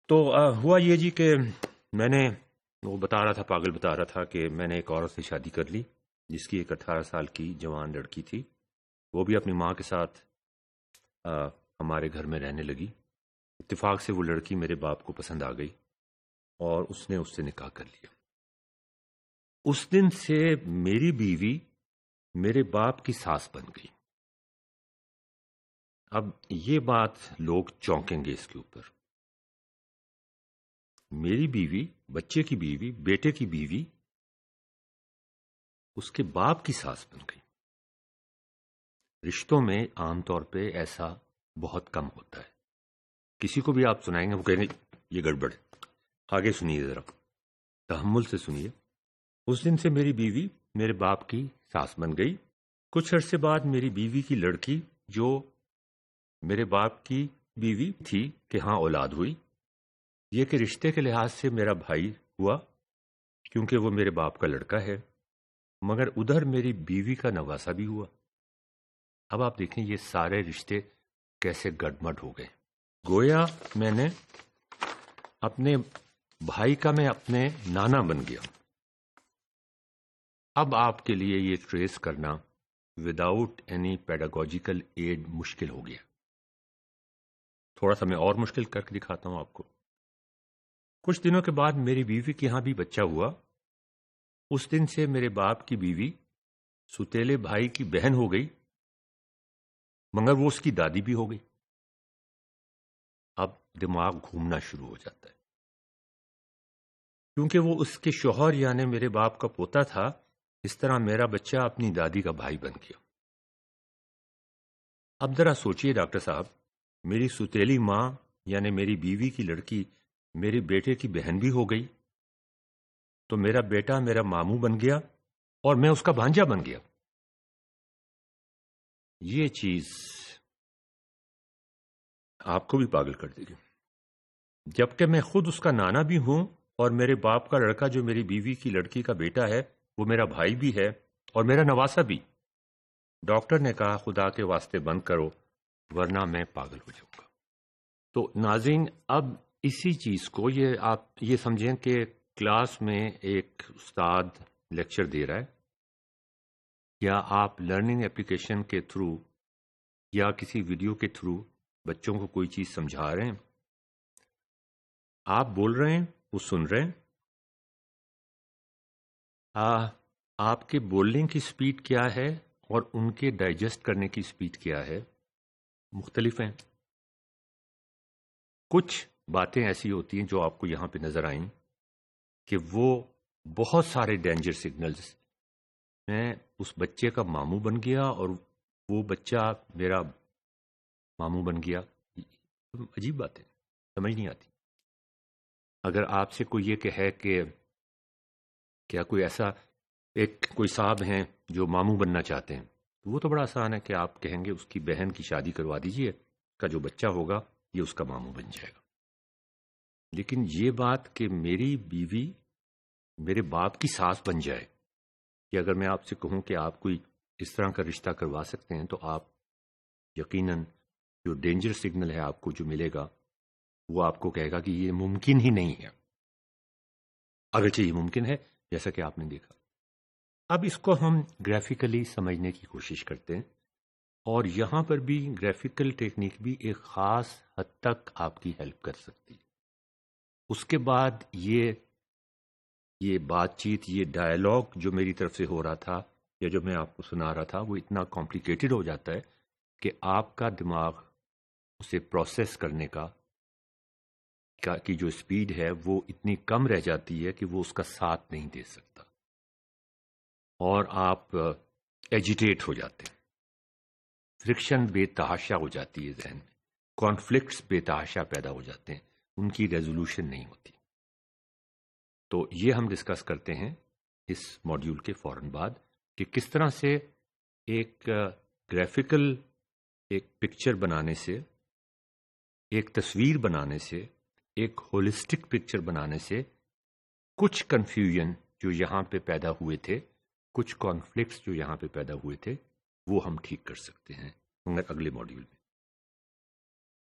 تو ہوا یہ جی کہ میں نے وہ بتا رہا تھا، پاگل بتا رہا تھا کہ میں نے ایک عورت سے شادی کر لی جس کی ایک 18 سال کی جوان لڑکی تھی. وہ بھی اپنی ماں کے ساتھ ہمارے گھر میں رہنے لگی. اتفاق سے وہ لڑکی میرے باپ کو پسند آ گئی اور اس نے اس سے نکاح کر لیا. اس دن سے میری بیوی میرے باپ کی ساس بن گئی. اب یہ بات لوگ چونکیں گے اس کے اوپر. میری بیوی، بچے کی بیوی، بیٹے کی بیوی اس کے باپ کی ساس بن گئی. رشتوں میں عام طور پہ ایسا بہت کم ہوتا ہے. کسی کو بھی آپ سنائیں گے وہ کہیں گے یہ گڑبڑ ہے. آگے سنیے، ذرا تحمل سے سنیے. اس دن سے میری بیوی میرے باپ کی ساس بن گئی. کچھ عرصے بعد میری بیوی کی لڑکی جو میرے باپ کی بیوی تھی کہ ہاں اولاد ہوئی. یہ کہ رشتے کے لحاظ سے میرا بھائی ہوا کیونکہ وہ میرے باپ کا لڑکا ہے، مگر ادھر میری بیوی کا نواسا بھی ہوا. اب آپ دیکھیں یہ سارے رشتے کیسے گڈمڈ ہو گئے. گویا میں نے اپنے بھائی کا میں اپنے نانا بن گیا. اب آپ کے لیے یہ ٹریس کرنا وداؤٹ اینی پیڈاگوجیکل ایڈ مشکل ہو گیا. تھوڑا سا میں اور مشکل کر کے دکھاتا ہوں آپ کو. کچھ دنوں کے بعد میری بیوی کے ہاں بھی بچہ ہوا. اس دن سے میرے باپ کی بیوی ستیلے بھائی کی بہن ہو گئی، مگر وہ اس کی دادی بھی ہو گئی. اب دماغ گھومنا شروع ہو جاتا ہے کیونکہ وہ اس کے شوہر یعنی میرے باپ کا پوتا تھا. اس طرح میرا بچہ اپنی دادی کا بھائی بن گیا. اب ذرا سوچئے ڈاکٹر صاحب، میری ستیلی ماں یعنی میری بیوی کی لڑکی میرے بیٹے کی بہن بھی ہو گئی، تو میرا بیٹا میرا ماموں بن گیا اور میں اس کا بھانجا بن گیا. یہ چیز آپ کو بھی پاگل کر دے گی. جبکہ میں خود اس کا نانا بھی ہوں اور میرے باپ کا لڑکا جو میری بیوی کی لڑکی کا بیٹا ہے وہ میرا بھائی بھی ہے اور میرا نواسا بھی. ڈاکٹر نے کہا خدا کے واسطے بند کرو ورنہ میں پاگل ہو جاؤں گا. تو ناظرین، اب اسی چیز کو آپ یہ سمجھیں کہ کلاس میں ایک استاد لیکچر دے رہا ہے یا آپ لرننگ اپلیکیشن کے تھرو یا کسی ویڈیو کے تھرو بچوں کو کوئی چیز سمجھا رہے ہیں. آپ بول رہے ہیں، وہ سن رہے ہیں. آپ کے بولنے کی سپیڈ کیا ہے اور ان کے ڈائجسٹ کرنے کی سپیڈ کیا ہے، مختلف ہیں. کچھ باتیں ایسی ہوتی ہیں جو آپ کو یہاں پہ نظر آئیں کہ وہ بہت سارے ڈینجر سگنلز. میں اس بچے کا ماموں بن گیا اور وہ بچہ میرا ماموں بن گیا. عجیب بات ہے، سمجھ نہیں آتی. اگر آپ سے کوئی یہ کہے کہ کیا کوئی ایسا کوئی صاحب ہیں جو ماموں بننا چاہتے ہیں، تو وہ تو بڑا آسان ہے کہ آپ کہیں گے اس کی بہن کی شادی کروا دیجئے، اس کا جو بچہ ہوگا یہ اس کا ماموں بن جائے گا. لیکن یہ بات کہ میری بیوی میرے باپ کی ساس بن جائے، کہ اگر میں آپ سے کہوں کہ آپ کوئی اس طرح کا رشتہ کروا سکتے ہیں تو آپ یقیناً جو ڈینجر سگنل ہے آپ کو جو ملے گا وہ آپ کو کہے گا کہ یہ ممکن ہی نہیں ہے. اگرچہ یہ ممکن ہے جیسا کہ آپ نے دیکھا. اب اس کو ہم گرافیکلی سمجھنے کی کوشش کرتے ہیں اور یہاں پر بھی گرافیکل ٹیکنیک بھی ایک خاص حد تک آپ کی ہیلپ کر سکتی ہے. اس کے بعد یہ بات چیت، یہ ڈائلاگ جو میری طرف سے ہو رہا تھا یا جو میں آپ کو سنا رہا تھا وہ اتنا کمپلیکیٹڈ ہو جاتا ہے کہ آپ کا دماغ اسے پروسیس کرنے کی جو سپیڈ ہے وہ اتنی کم رہ جاتی ہے کہ وہ اس کا ساتھ نہیں دے سکتا اور آپ ایجیٹیٹ ہو جاتے ہیں. فرکشن بے تحاشا ہو جاتی ہے ذہن میں، کانفلکٹس بے تحاشا پیدا ہو جاتے ہیں، ان کی ریزولوشن نہیں ہوتی. تو یہ ہم ڈسکس کرتے ہیں اس ماڈیول کے فوراً بعد کہ کس طرح سے ایک گرافیکل ایک پکچر بنانے سے، ایک تصویر بنانے سے، ایک ہولسٹک پکچر بنانے سے کچھ کنفیوژن جو یہاں پہ پیدا ہوئے تھے، کچھ کانفلکٹس جو یہاں پہ پیدا ہوئے تھے وہ ہم ٹھیک کر سکتے ہیں مگر اگلے ماڈیول میں.